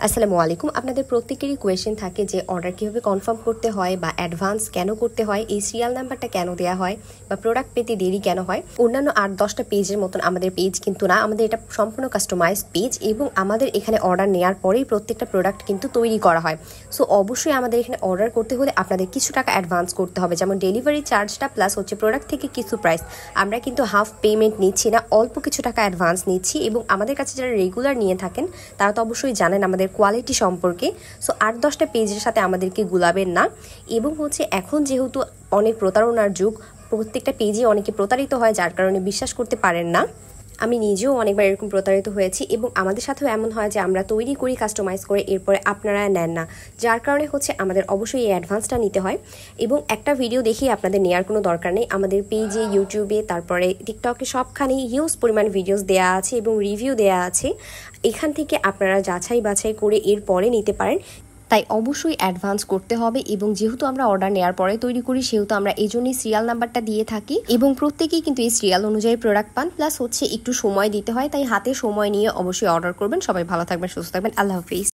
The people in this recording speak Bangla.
আসসালামু আলাইকুম। আপনাদের প্রত্যেকেরই কোয়েশ্চেন থাকে যে অর্ডার কীভাবে কনফার্ম করতে হয় বা অ্যাডভান্স কেন করতে হয়, এই সিরিয়াল নাম্বারটা কেন দেওয়া হয় বা প্রোডাক্ট পেতে দেরি কেন হয়। অন্যান্য 8-10টা পেজের মতন আমাদের পেজ কিন্তু না, আমাদের এটা সম্পূর্ণ কাস্টমাইজ পেজ এবং আমাদের এখানে অর্ডার নেওয়ার পরেই প্রত্যেকটা প্রোডাক্ট কিন্তু তৈরি করা হয়। সো অবশ্যই আমাদের এখানে অর্ডার করতে হলে আপনাদের কিছু টাকা অ্যাডভান্স করতে হবে, যেমন ডেলিভারি চার্জটা প্লাস হচ্ছে প্রোডাক্ট থেকে কিছু প্রাইস। আমরা কিন্তু হাফ পেমেন্ট নিচ্ছি না, অল্প কিছু টাকা অ্যাডভান্স নিচ্ছি এবং আমাদের কাছে যারা রেগুলার নিয়ে থাকেন তারা তো অবশ্যই জানেন আমাদের কোয়ালিটি সম্পর্কে। সো 8-10টা পেজের সাথে আমাদেরকে গুলাবেন না। এবং হচ্ছে এখন যেহেতু অনেক প্রতারণার যুগ, প্রত্যেকটা পেজে অনেকে প্রতারিত হয়, যার কারণে বিশ্বাস করতে পারেন না। আমি নিজেও অনেকবার এরকম প্রতারিত হয়েছি এবং আমাদের সাথেও এমন হয় যে আমরা তৈরি করি কাস্টমাইজ করে, এরপরে আপনারা নেন না, যার কারণে হচ্ছে আমাদের অবশ্যই এই অ্যাডভান্সটা নিতে হয়। এবং একটা ভিডিও দেখি আপনাদের নেওয়ার কোনো দরকার নেই, আমাদের পেজে, ইউটিউবে, তারপরে টিকটকে সবখানেই হিউজ পরিমাণ ভিডিওস দেওয়া আছে এবং রিভিউ দেওয়া আছে। এখান থেকে আপনারা যাচাই বাছাই করে এরপরে নিতে পারেন। তাই অবশ্যই অ্যাডভান্স করতে হবে এবং যেহেতু আমরা অর্ডার নেওয়ার পরে তৈরি করি সেহেতু আমরা এই জন্যই সিরিয়াল নাম্বারটা দিয়ে থাকি এবং প্রত্যেকেই কিন্তু এই সিরিয়াল অনুযায়ী প্রোডাক্ট পান। প্লাস হচ্ছে একটু সময় দিতে হয়, তাই হাতে সময় নিয়ে অবশ্যই অর্ডার করবেন। সবাই ভালো থাকবেন, সুস্থ থাকবেন। আল্লাহ হাফিজ।